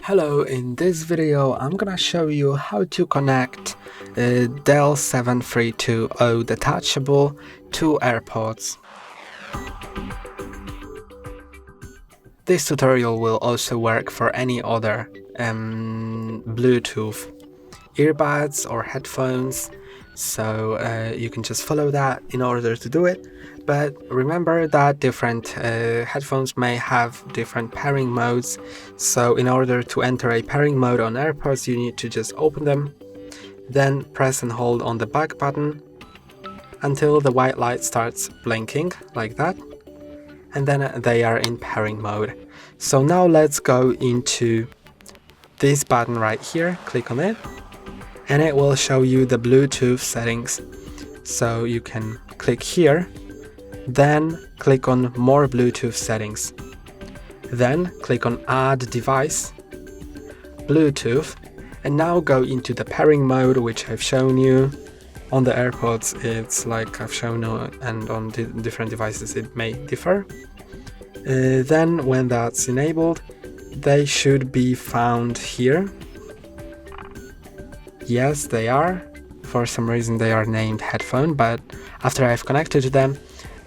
Hello, in this video I'm gonna show you how to connect Dell 7320 Detachable to Airpods. This tutorial will also work for any other Bluetooth earbuds or headphones, so you can just follow that in order to do it. But remember that different headphones may have different pairing modes, so in order to enter a pairing mode on AirPods you need to just open them, then press and hold on the back button until the white light starts blinking like that, and then they are in pairing mode. So now let's go into this button right here, click on it, and it will show you the Bluetooth settings. So you can click here, then click on more Bluetooth settings, then click on add device, Bluetooth, and now go into the pairing mode, which I've shown you. On the AirPods it's like I've shown you, and on different devices it may differ. Then when that's enabled, they should be found here. Yes, they are. For some reason they are named headphone, but after I've connected to them,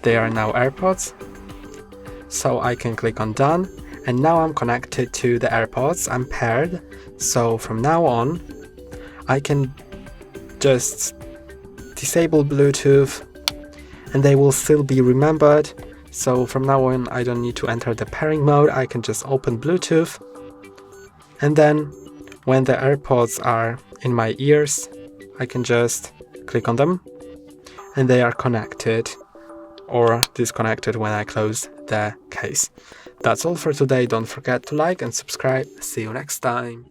they are now AirPods. So I can click on done, and now I'm connected to the AirPods, I'm paired. So from now on, I can just disable Bluetooth and they will still be remembered. So from now on, I don't need to enter the pairing mode, I can just open Bluetooth, and then when the AirPods are in my ears, I can just click on them and they are connected or disconnected when I close the case. That's all for today. Don't forget to like and subscribe. See you next time.